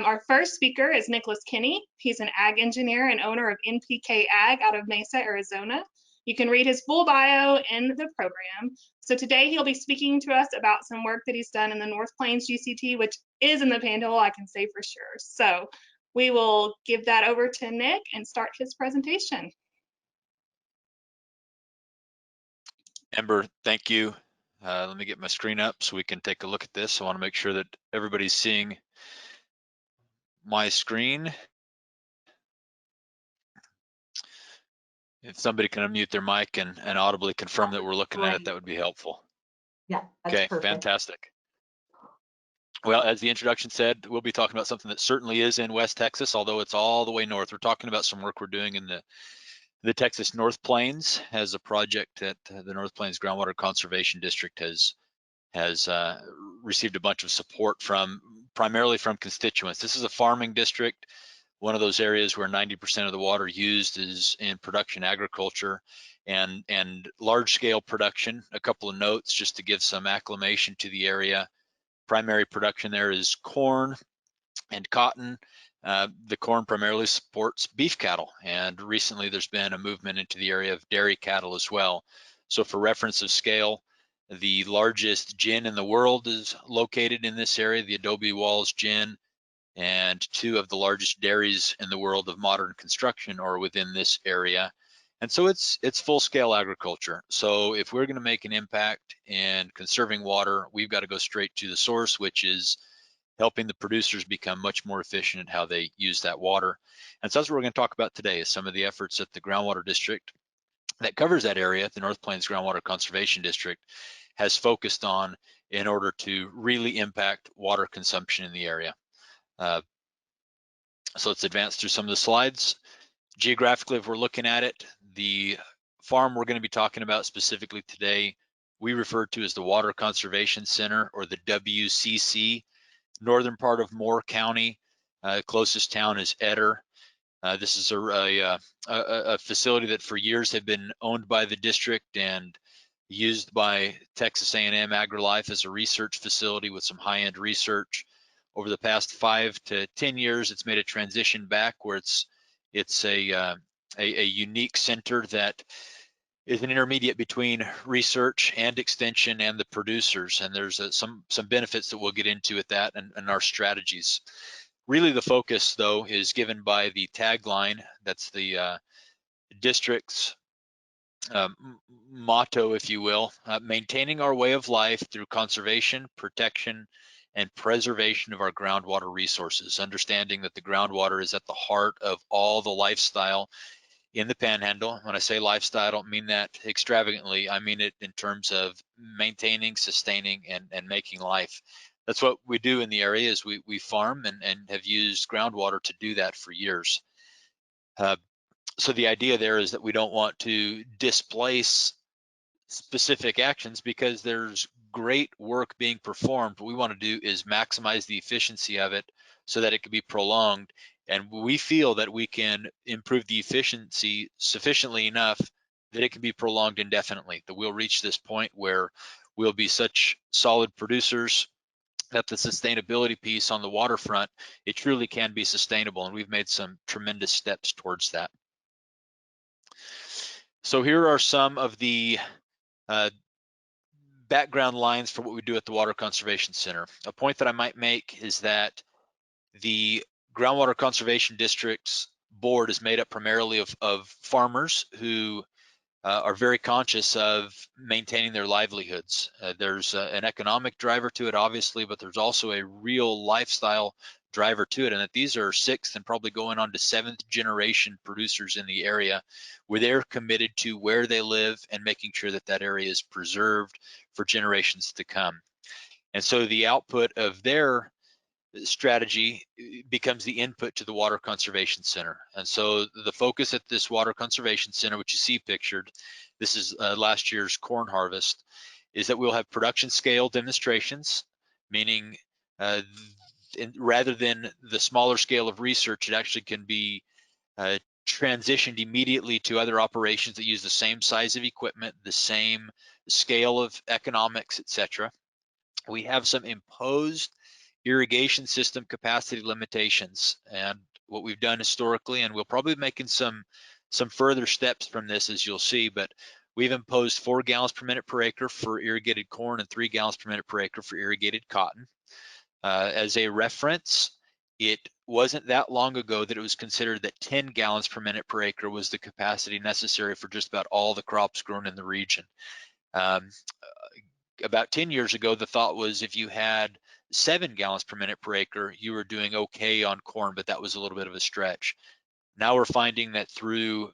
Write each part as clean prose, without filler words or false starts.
Our first speaker is Nicholas Kinney. He's an ag engineer and owner of NPK Ag out of Mesa, Arizona. You can read his full bio in the program. So today he'll be speaking to us about some work that he's done in the North Plains GCT, which is in the Panhandle, I can say for sure. So we will give that over to Nick and start his presentation. Amber, thank you. Let me get my screen up so we can take a look at this. I want to make sure that everybody's seeing my screen. If somebody can unmute their mic and audibly confirm that we're looking at it, that would be helpful. Yeah, that's okay, perfect. Fantastic. Well, as the introduction said, we'll be talking about something that certainly is in West Texas, although it's all the way north. We're talking about some work we're doing in the Texas North Plains as a project that the North Plains Groundwater Conservation District has received a bunch of support from, primarily from constituents. This is a farming district, one of those areas where 90% of the water used is in production agriculture and large scale production. A couple of notes just to give some acclimation to the area. Primary production there is corn and cotton. The corn primarily supports beef cattle, and recently there's been a movement into the area of dairy cattle as well. So for reference of scale, the largest gin in the world is located in this area, the Adobe Walls Gin, and two of the largest dairies in the world of modern construction are within this area. And so it's full-scale agriculture. So if we're going to make an impact in conserving water, we've got to go straight to the source, which is helping the producers become much more efficient at how they use that water. And so that's what we're going to talk about today, is some of the efforts that the Groundwater District that covers that area, the North Plains Groundwater Conservation District, has focused on in order to really impact water consumption in the area. So let's advance through some of the slides. Geographically, if we're looking at it, the farm we're going to be talking about specifically today, we refer to as the Water Conservation Center, or the WCC. Northern part of Moore County, closest town is Eder. This is a facility that for years had been owned by the district and used by Texas A&M AgriLife as a research facility with some high-end research. Over the past 5 to 10 years, it's made a transition back where it's a unique center that is an intermediate between research and extension and the producers, and there's some benefits that we'll get into with that and our strategies. Really, the focus, though, is given by the tagline. That's the district's motto, if you will, maintaining our way of life through conservation, protection, and preservation of our groundwater resources, understanding that the groundwater is at the heart of all the lifestyle in the Panhandle. When I say lifestyle, I don't mean that extravagantly. I mean it in terms of maintaining, sustaining, and making life. That's what we do in the area, is we farm and have used groundwater to do that for years. So the idea there is that we don't want to displace specific actions because there's great work being performed. What we want to do is maximize the efficiency of it so that it can be prolonged. And we feel that we can improve the efficiency sufficiently enough that it can be prolonged indefinitely, that we'll reach this point where we'll be such solid producers that the sustainability piece on the waterfront, it truly can be sustainable. And we've made some tremendous steps towards that. So here are some of the background lines for what we do at the Water Conservation Center. A point that I might make is that the Groundwater Conservation District's board is made up primarily of farmers who are very conscious of maintaining their livelihoods. There's an economic driver to it, obviously, but there's also a real lifestyle driver to it, and that these are 6th and probably going on to 7th generation producers in the area, where they're committed to where they live and making sure that that area is preserved for generations to come. And so the output of their strategy becomes the input to the Water Conservation Center. And so the focus at this Water Conservation Center, which you see pictured, this is last year's corn harvest, is that we'll have production scale demonstrations, meaning rather than the smaller scale of research, it actually can be transitioned immediately to other operations that use the same size of equipment, the same scale of economics, etc. We have some imposed irrigation system capacity limitations. And what we've done historically, and we'll probably be making some further steps from this, as you'll see, but we've imposed 4 gallons per minute per acre for irrigated corn and 3 gallons per minute per acre for irrigated cotton. As a reference, it wasn't that long ago that it was considered that 10 gallons per minute per acre was the capacity necessary for just about all the crops grown in the region. About 10 years ago, the thought was if you had 7 gallons per minute per acre, you were doing okay on corn, but that was a little bit of a stretch. Now we're finding that through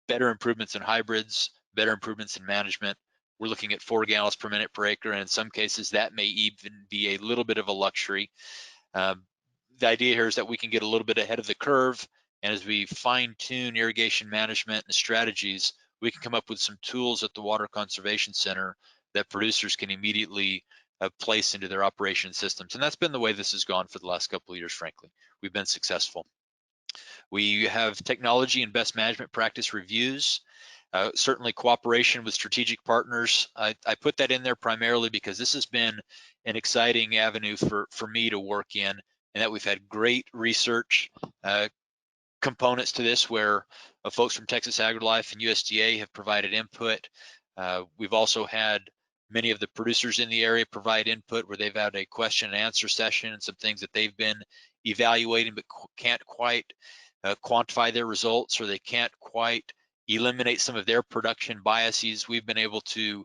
better improvements in hybrids, better improvements in management, we're looking at 4 gallons per minute per acre, and in some cases that may even be a little bit of a luxury. The idea here is that we can get a little bit ahead of the curve, and as we fine-tune irrigation management and strategies, we can come up with some tools at the Water Conservation Center that producers can immediately place into their operation systems. And that's been the way this has gone for the last couple of years, frankly. We've been successful. We have technology and best management practice reviews. Certainly cooperation with strategic partners. I put that in there primarily because this has been an exciting avenue for me to work in, and that we've had great research components to this where folks from Texas AgriLife and USDA have provided input. We've also had many of the producers in the area provide input where they've had a question and answer session and some things that they've been evaluating but can't quite quantify their results, or they can't quite eliminate some of their production biases. We've been able to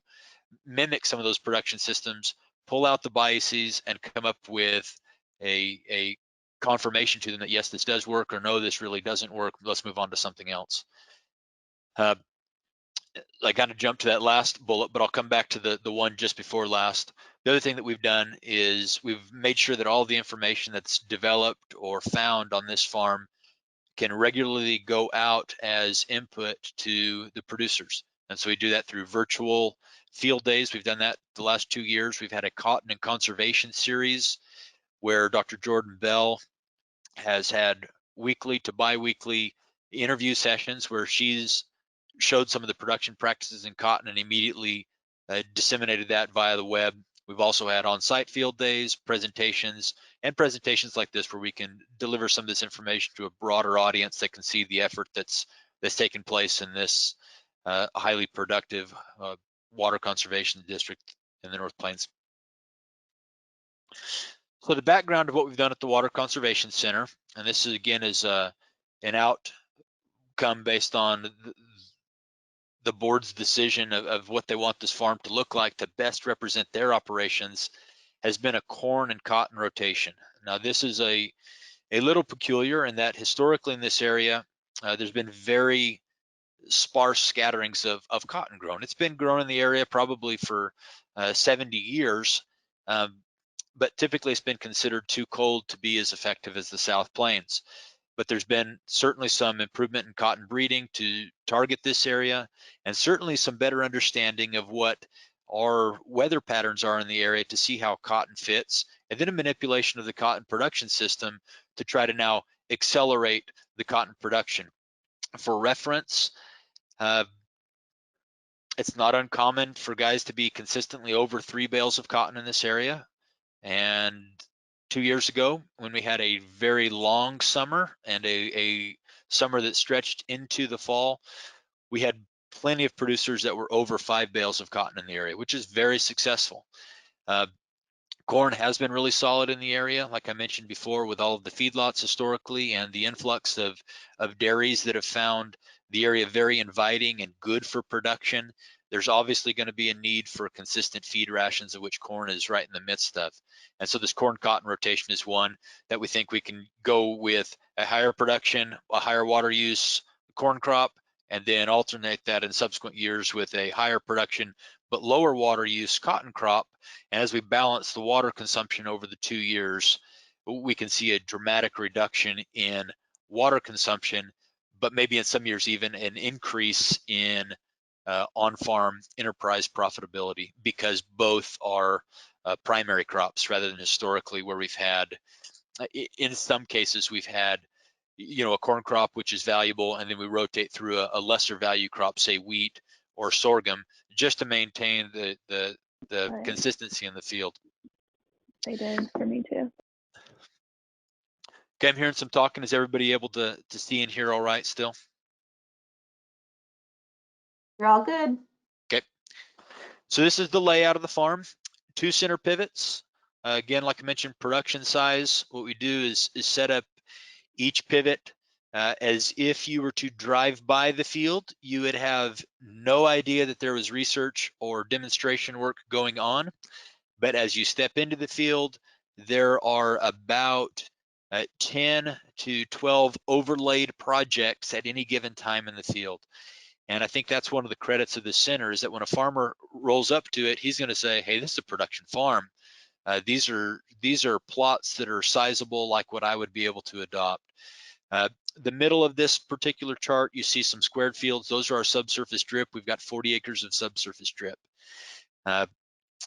mimic some of those production systems, pull out the biases, and come up with a confirmation to them that yes, this does work, or no, this really doesn't work. Let's move on to something else. I kind of jumped to that last bullet, but I'll come back to the one just before last. The other thing that we've done is we've made sure that all the information that's developed or found on this farm can regularly go out as input to the producers. And so we do that through virtual field days. We've done that the last 2 years. We've had a cotton and conservation series where Dr. Jordan Bell has had weekly to bi-weekly interview sessions where she's showed some of the production practices in cotton and immediately disseminated that via the web. We've also had on-site field days, presentations, and presentations like this where we can deliver some of this information to a broader audience that can see the effort that's taken place in this highly productive water conservation district in the North Plains. So the background of what we've done at the Water Conservation Center, and this is again is an outcome based on the board's decision of what they want this farm to look like to best represent their operations, has been a corn and cotton rotation. Now this is a little peculiar in that historically in this area, there's been very sparse scatterings of cotton grown. It's been grown in the area probably for 70 years, but typically it's been considered too cold to be as effective as the South Plains. But there's been certainly some improvement in cotton breeding to target this area, and certainly some better understanding of what our weather patterns are in the area to see how cotton fits, and then a manipulation of the cotton production system to try to now accelerate the cotton production. For reference, it's not uncommon for guys to be consistently over 3 bales of cotton in this area. And 2 years ago, when we had a very long summer and a summer that stretched into the fall, we had plenty of producers that were over 5 bales of cotton in the area, which is very successful. Corn has been really solid in the area, like I mentioned before, with all of the feedlots historically and the influx of dairies that have found the area very inviting and good for production. There's obviously going to be a need for consistent feed rations, of which corn is right in the midst of. And so this corn cotton rotation is one that we think we can go with a higher production, a higher water use corn crop, and then alternate that in subsequent years with a higher production but lower water use cotton crop. And as we balance the water consumption over the 2 years, we can see a dramatic reduction in water consumption, but maybe in some years even an increase in on-farm enterprise profitability, because both are primary crops rather than historically where we've had, in some cases, we've had a corn crop which is valuable, and then we rotate through a lesser value crop, say wheat or sorghum, just to maintain the Right. consistency in the field. They did for me too. Okay, I'm hearing some talking. Is everybody able to see and hear all right still? You're all good. Okay. So this is the layout of the farm. 2 center pivots. Again, like I mentioned, production size. What we do is set up each pivot as if you were to drive by the field. You would have no idea that there was research or demonstration work going on. But as you step into the field, there are about 10 to 12 overlaid projects at any given time in the field. And I think that's one of the credits of the center, is that when a farmer rolls up to it, he's going to say, hey, this is a production farm. These are plots that are sizable, like what I would be able to adopt. The middle of this particular chart, you see some squared fields. Those are our subsurface drip. We've got 40 acres of subsurface drip. What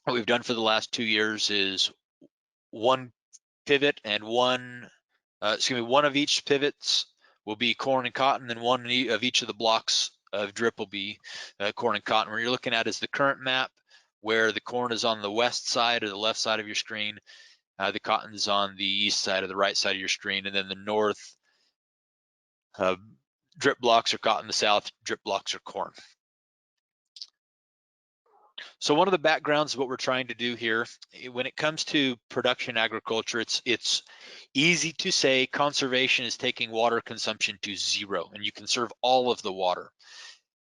we've done for the last 2 years is one pivot and one of each pivots will be corn and cotton, and one of each of the blocks of drip will be corn and cotton. What you're looking at is the current map, where the corn is on the west side or the left side of your screen, the cotton is on the east side or the right side of your screen, and then the north drip blocks are cotton, the south drip blocks are corn. So one of the backgrounds of what we're trying to do here, when it comes to production agriculture, it's easy to say conservation is taking water consumption to 0 and you conserve all of the water.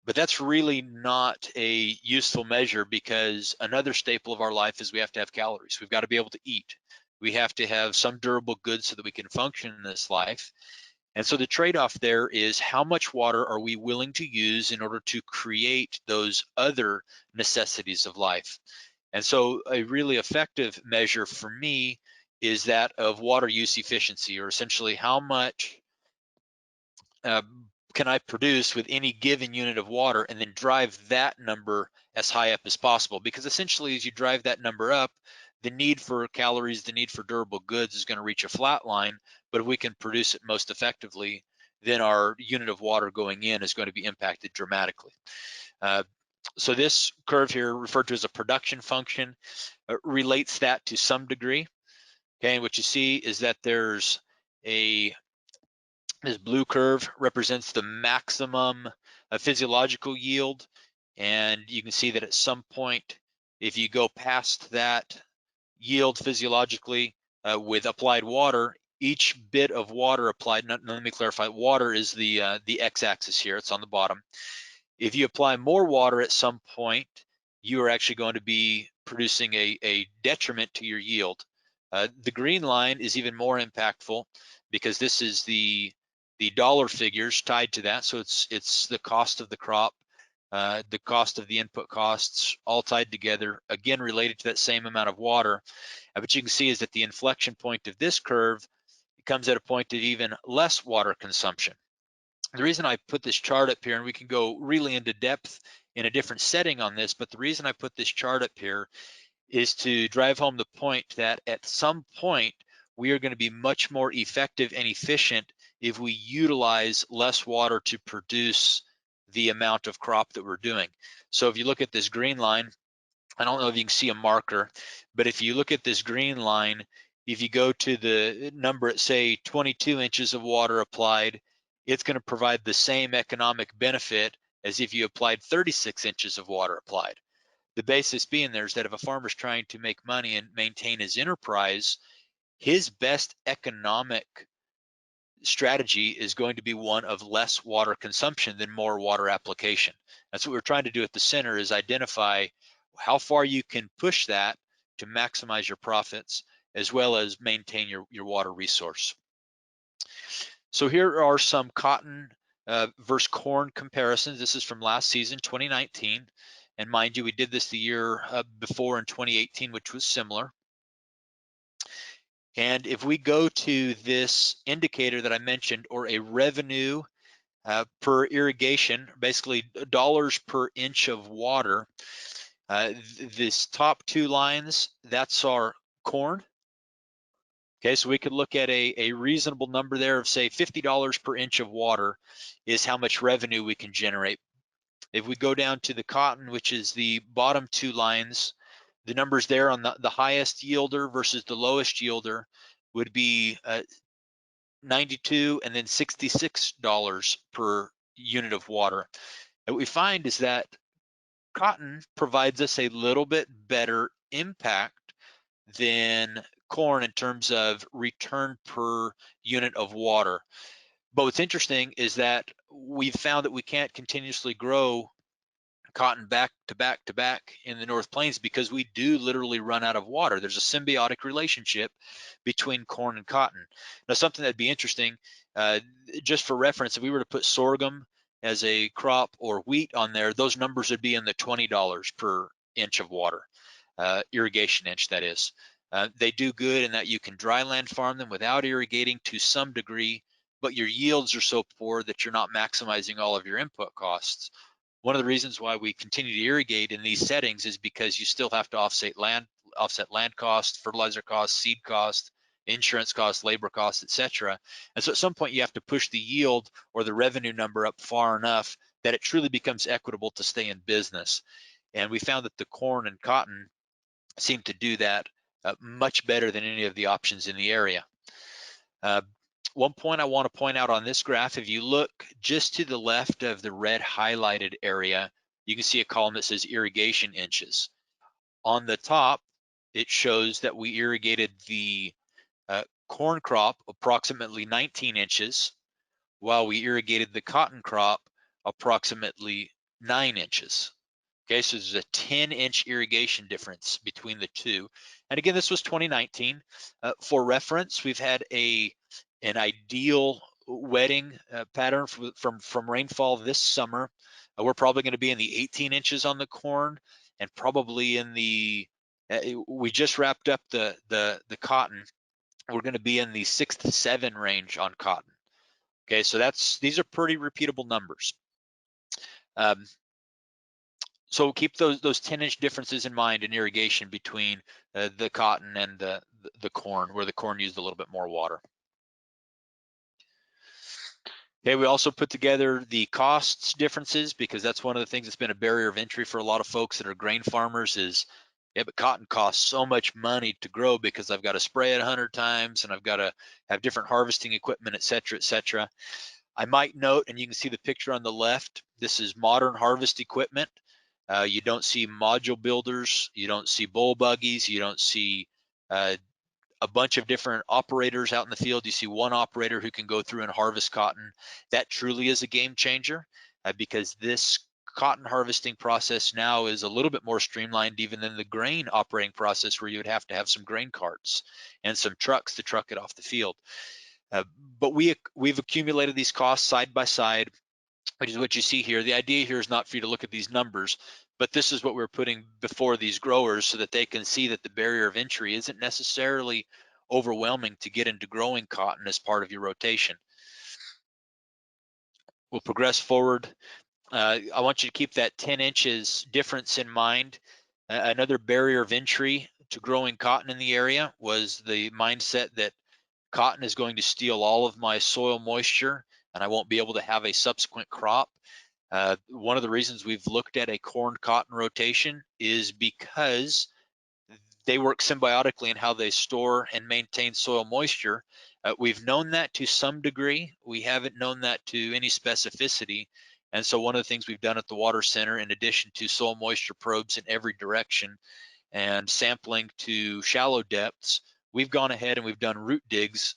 But that's really not a useful measure, because another staple of our life is we have to have calories. We've got to be able to eat. We have to have some durable goods so that we can function in this life. And so the trade-off there is, how much water are we willing to use in order to create those other necessities of life? And so a really effective measure for me is that of water use efficiency, or essentially how much can I produce with any given unit of water, and then drive that number as high up as possible. Because essentially, as you drive that number up, the need for calories, the need for durable goods is going to reach a flat line. But if we can produce it most effectively, then our unit of water going in is going to be impacted dramatically. So this curve here, referred to as a production function, relates that to some degree. Okay, and what you see is that there's this blue curve represents the maximum physiological yield, and you can see that at some point, if you go past that yield physiologically with applied water, each bit of water applied, let me clarify, water is the x-axis here, it's on the bottom. If you apply more water at some point, you are actually going to be producing a detriment to your yield. The green line is even more impactful, because this is the dollar figures tied to that. So it's the cost of the crop, the cost of the input costs, all tied together, again related to that same amount of water. But you can see is that the inflection point of this curve comes at a point of even less water consumption. The reason I put this chart up here, and we can go really into depth in a different setting on this, but the reason I put this chart up here is to drive home the point that at some point we are going to be much more effective and efficient if we utilize less water to produce the amount of crop that we're doing. So if you look at this green line, I don't know if you can see a marker, but if you look at this green line, if you go to the number at, say, 22 inches of water applied, it's going to provide the same economic benefit as if you applied 36 inches of water applied. The basis being there is that if a farmer's trying to make money and maintain his enterprise, his best economic strategy is going to be one of less water consumption than more water application. That's what we're trying to do at the center, is identify how far you can push that to maximize your profits, as well as maintain your water resource. So here are some cotton versus corn comparisons. This is from last season, 2019. And mind you, we did this the year before in 2018, which was similar. And if we go to this indicator that I mentioned, or a revenue per irrigation, basically dollars per inch of water, this top 2 lines, that's our corn. Okay, so we could look at a reasonable number there of, say, $50 per inch of water is how much revenue we can generate. If we go down to the cotton, which is the bottom 2 lines, the numbers there on the highest yielder versus the lowest yielder would be $92, and then $66 per unit of water. And what we find is that cotton provides us a little bit better impact than corn in terms of return per unit of water. But what's interesting is that we've found that we can't continuously grow cotton back to back to back in the North Plains because we do literally run out of water. There's a symbiotic relationship between corn and cotton. Now, something that'd be interesting, uh, just for reference, if we were to put sorghum as a crop or wheat on there, those numbers would be in the $20 per inch of water, irrigation inch, that is. They do good in that you can dryland farm them without irrigating to some degree, but your yields are so poor that you're not maximizing all of your input costs. One of the reasons why we continue to irrigate in these settings is because you still have to offset land costs, fertilizer costs, seed costs, insurance costs, labor costs, etc. And so at some point you have to push the yield or the revenue number up far enough that it truly becomes equitable to stay in business. And we found that the corn and cotton seem to do that much better than any of the options in the area. Uh, One point I want to point out on this graph, if you look just to the left of the red highlighted area, you can see a column that says irrigation inches. On the top, it shows that we irrigated the corn crop approximately 19 inches, while we irrigated the cotton crop approximately 9 inches. Okay, so there's a 10-inch irrigation difference between the two. And again, this was 2019. For reference, we've had an ideal wetting pattern from rainfall this summer. We're probably going to be in the 18 inches on the corn, and probably in the we just wrapped up the cotton. We're going to be in the 6 to 7 range on cotton. Okay, so these are pretty repeatable numbers. So keep those 10-inch differences in mind in irrigation between the cotton and the corn, where the corn used a little bit more water. Okay, we also put together the costs differences, because that's one of the things that's been a barrier of entry for a lot of folks that are grain farmers is, yeah, but cotton costs so much money to grow because I've got to spray it 100 times and I've got to have different harvesting equipment, et cetera, et cetera. I might note, and you can see the picture on the left, this is modern harvest equipment. You don't see module builders, you don't see bull buggies, you don't see a bunch of different operators out in the field. You see one operator who can go through and harvest cotton. That truly is a game changer, because this cotton harvesting process now is a little bit more streamlined even than the grain operating process, where you would have to have some grain carts and some trucks to truck it off the field. But we've accumulated these costs side by side, which is what you see here. The idea here is not for you to look at these numbers, but this is what we're putting before these growers so that they can see that the barrier of entry isn't necessarily overwhelming to get into growing cotton as part of your rotation. We'll progress forward. I want you to keep that 10 inches difference in mind. Another barrier of entry to growing cotton in the area was the mindset that cotton is going to steal all of my soil moisture and I won't be able to have a subsequent crop. One of the reasons we've looked at a corn cotton rotation is because they work symbiotically in how they store and maintain soil moisture. We've known that to some degree. We haven't known that to any specificity. And so one of the things we've done at the Water Center, in addition to soil moisture probes in every direction and sampling to shallow depths, we've gone ahead and we've done root digs,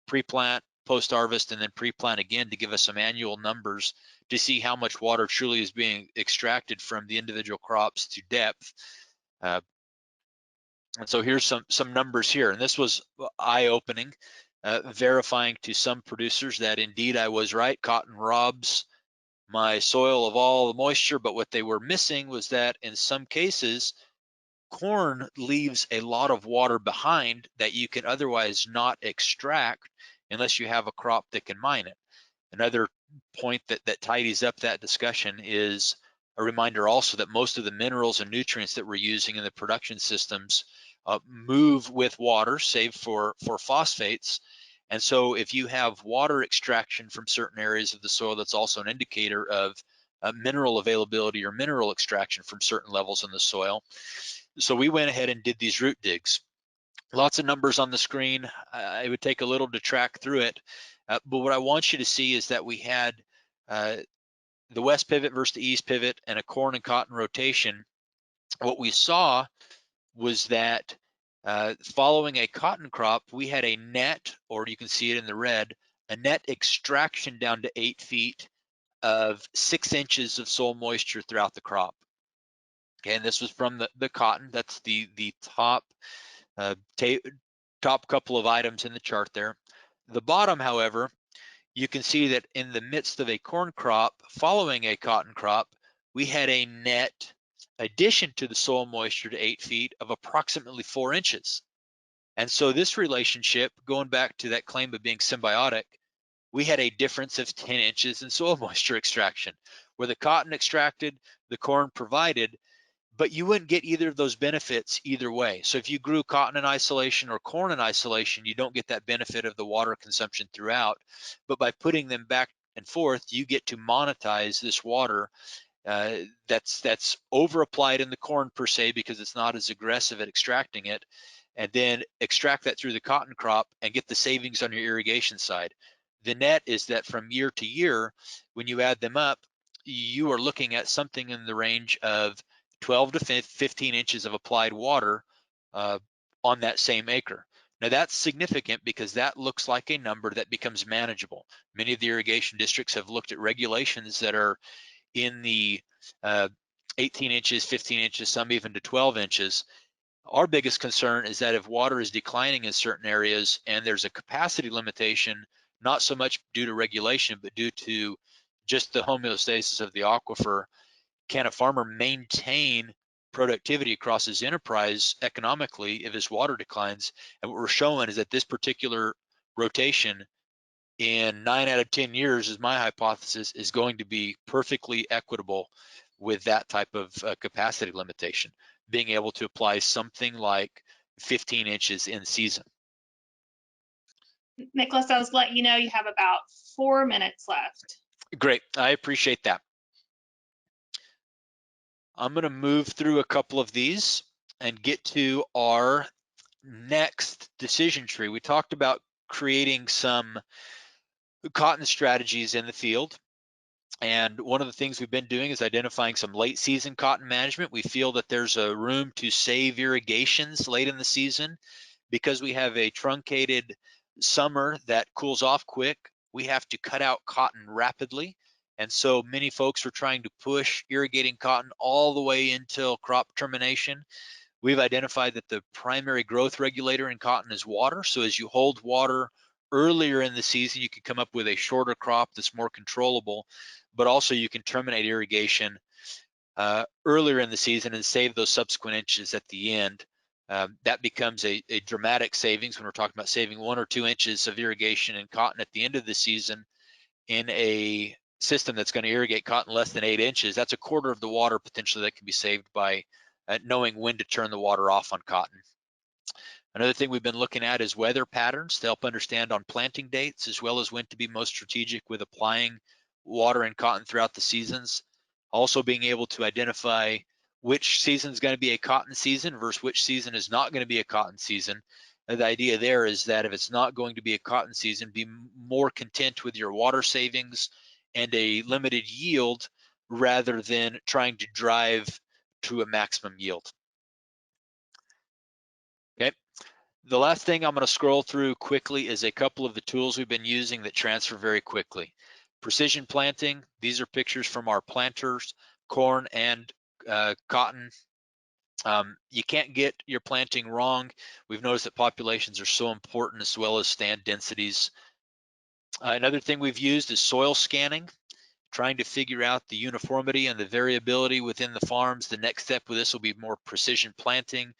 pre-plant, post-harvest, and then pre-plant again to give us some annual numbers to see how much water truly is being extracted from the individual crops to depth. And so here's some numbers here, and this was eye-opening, verifying to some producers that indeed I was right. Cotton robs my soil of all the moisture, but what they were missing was that in some cases, corn leaves a lot of water behind that you can otherwise not extract unless you have a crop that can mine it. Another point that tidies up that discussion is a reminder also that most of the minerals and nutrients that we're using in the production systems move with water, save for phosphates. And so if you have water extraction from certain areas of the soil, that's also an indicator of mineral availability or mineral extraction from certain levels in the soil. So we went ahead and did these root digs. Lots of numbers on the screen. It would take a little to track through it. But what I want you to see is that we had the west pivot versus the east pivot and a corn and cotton rotation. What we saw was that following a cotton crop, we had a net, or you can see it in the red, a net extraction down to 8 feet of 6 inches of soil moisture throughout the crop. Okay, and this was from the cotton. That's the top top couple of items in the chart there. The bottom, however, you can see that in the midst of a corn crop following a cotton crop, we had a net addition to the soil moisture to 8 feet of approximately 4 inches. And so this relationship, going back to that claim of being symbiotic, we had a difference of 10 inches in soil moisture extraction, where the cotton extracted, the corn provided, but you wouldn't get either of those benefits either way. So if you grew cotton in isolation or corn in isolation, you don't get that benefit of the water consumption throughout. But by putting them back and forth, you get to monetize this water that's over applied in the corn per se, because it's not as aggressive at extracting it, and then extract that through the cotton crop and get the savings on your irrigation side. The net is that from year to year, when you add them up, you are looking at something in the range of 12 to 15 inches of applied water on that same acre. Now that's significant because that looks like a number that becomes manageable. Many of the irrigation districts have looked at regulations that are in the 18 inches, 15 inches, some even to 12 inches. Our biggest concern is that if water is declining in certain areas and there's a capacity limitation, not so much due to regulation, but due to just the homeostasis of the aquifer, can a farmer maintain productivity across his enterprise economically if his water declines? And what we're showing is that this particular rotation in 9 out of 10 years, is my hypothesis, is going to be perfectly equitable with that type of capacity limitation, being able to apply something like 15 inches in season. Nicholas, I was letting you know you have about 4 minutes left. Great, I appreciate that. I'm going to move through a couple of these and get to our next decision tree. We talked about creating some cotton strategies in the field. And one of the things we've been doing is identifying some late season cotton management. We feel that there's a room to save irrigations late in the season because we have a truncated summer that cools off quick. We have to cut out cotton rapidly. And so many folks are trying to push irrigating cotton all the way until crop termination. We've identified that the primary growth regulator in cotton is water. So as you hold water earlier in the season, you can come up with a shorter crop that's more controllable, but also you can terminate irrigation earlier in the season and save those subsequent inches at the end. That becomes a dramatic savings when we're talking about saving 1 or 2 inches of irrigation in cotton at the end of the season in a system that's going to irrigate cotton less than 8 inches. That's a quarter of the water potentially that can be saved by knowing when to turn the water off on cotton. Another thing we've been looking at is weather patterns to help understand on planting dates, as well as when to be most strategic with applying water and cotton throughout the seasons. Also being able to identify which season is going to be a cotton season versus which season is not going to be a cotton season. And the idea there is that if it's not going to be a cotton season, be more content with your water savings and a limited yield rather than trying to drive to a maximum yield. Okay. The last thing I'm going to scroll through quickly is a couple of the tools we've been using that transfer very quickly. Precision planting. These are pictures from our planters, corn and cotton. You can't get your planting wrong. We've noticed that populations are so important, as well as stand densities. Another thing we've used is soil scanning, trying to figure out the uniformity and the variability within the farms. The next step with this will be more precision planting,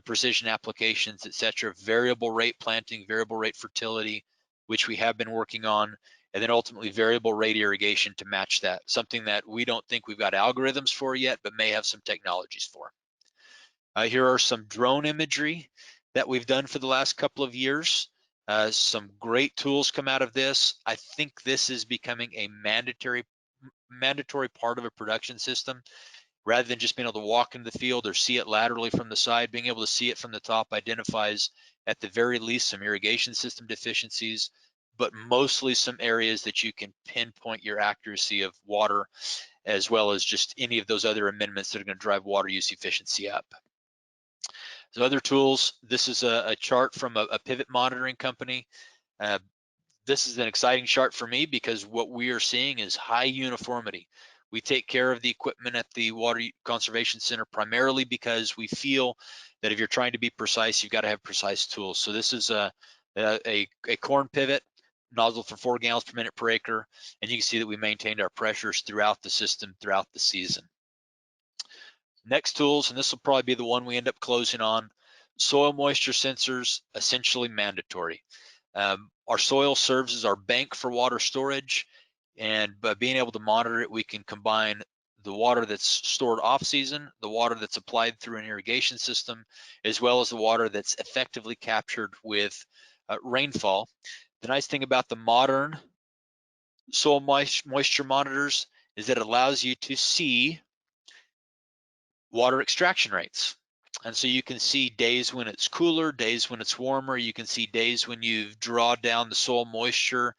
precision applications, etc. Variable rate planting, variable rate fertility, which we have been working on, and then ultimately variable rate irrigation to match that. Something that we don't think we've got algorithms for yet, but may have some technologies for. Here are some drone imagery that we've done for the last couple of years. Some great tools come out of this. I think this is becoming a mandatory part of a production system. rather than just being able to walk into the field or see it laterally from the side, being able to see it from the top identifies at the very least some irrigation system deficiencies, but mostly some areas that you can pinpoint your accuracy of water, as well as just any of those other amendments that are going to drive water use efficiency up. So other tools, this is a chart from a pivot monitoring company. This is an exciting chart for me because what we are seeing is high uniformity. We take care of the equipment at the Water Conservation Center primarily because we feel that if you're trying to be precise, you've got to have precise tools. So this is a corn pivot, nozzle for 4 gallons per minute per acre, and you can see that we maintained our pressures throughout the system throughout the season. Next tools, and this will probably be the one we end up closing on, soil moisture sensors, essentially mandatory. Our soil serves as our bank for water storage, and by being able to monitor it, we can combine the water that's stored off season, the water that's applied through an irrigation system, as well as the water that's effectively captured with rainfall. The nice thing about the modern soil moisture monitors is that it allows you to see water extraction rates. And so you can see days when it's cooler, days when it's warmer. You can see days when you draw down the soil moisture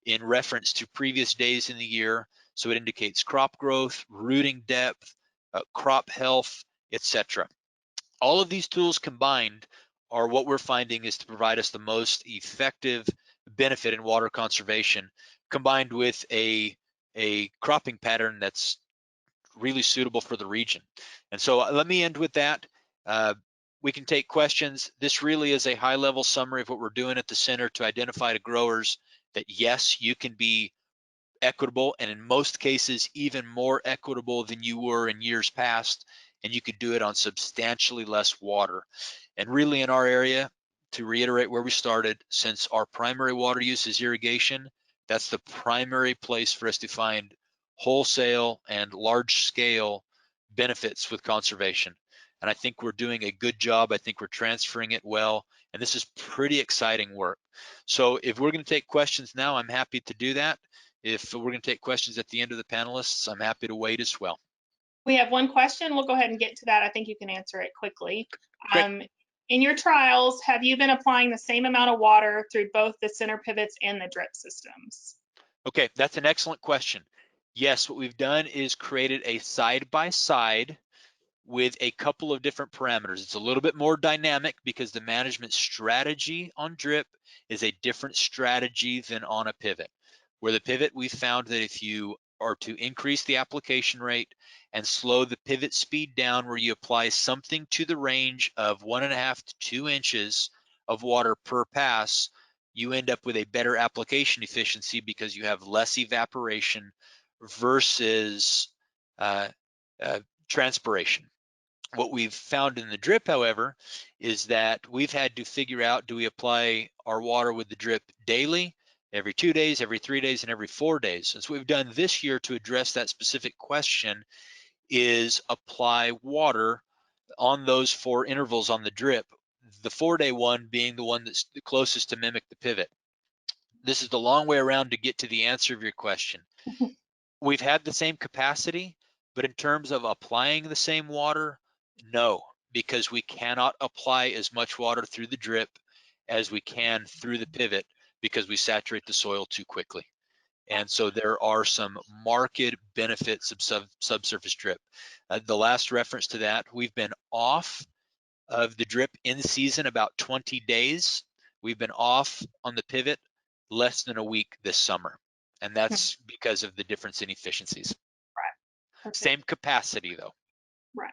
in reference to previous days in the year. So it indicates crop growth, rooting depth, crop health, etc. All of these tools combined are what we're finding is to provide us the most effective benefit in water conservation, combined with a cropping pattern that's really suitable for the region. And so let me end with that. We can take questions. This really is a high-level summary of what we're doing at the center to identify to growers that yes, you can be equitable, and in most cases even more equitable than you were in years past, and you could do it on substantially less water. And really in our area, to reiterate where we started, since our primary water use is irrigation, that's the primary place for us to find wholesale and large scale benefits with conservation. And I think we're doing a good job. I think we're transferring it well. And this is pretty exciting work. So if we're going to take questions now, I'm happy to do that. If we're going to take questions at the end of the panelists, I'm happy to wait as well. We have one question. We'll go ahead and get to that. I think you can answer it quickly. Great. In your trials, have you been applying the same amount of water through both the center pivots and the drip systems? Okay, that's an excellent question. Yes, what we've done is created a side-by-side with a couple of different parameters. It's a little bit more dynamic because the management strategy on drip is a different strategy than on a pivot. Where the pivot, we found that if you are to increase the application rate and slow the pivot speed down, where you apply something to the range of 1.5 to 2 inches of water per pass, you end up with a better application efficiency because you have less evaporation versus transpiration. What we've found in the drip, however, is that we've had to figure out, do we apply our water with the drip daily, every 2 days, every 3 days, and every 4 days? And so what we've done this year to address that specific question is apply water on those 4 intervals on the drip, the 4-day one being the one that's the closest to mimic the pivot. This is the long way around to get to the answer of your question. We've had the same capacity, but in terms of applying the same water, no, because we cannot apply as much water through the drip as we can through the pivot because we saturate the soil too quickly. And so there are some marked benefits of subsurface drip. The last reference to that, we've been off of the drip in season about 20 days. We've been off on the pivot less than a week this summer. And that's because of the difference in efficiencies. Right. Same capacity though. Right.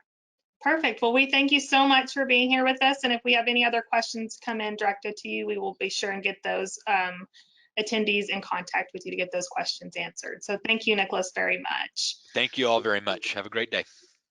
Perfect. Well, we thank you so much for being here with us. And if we have any other questions come in directed to you, we will be sure and get those attendees in contact with you to get those questions answered. So thank you, Nicholas, very much. Thank you all very much. Have a great day.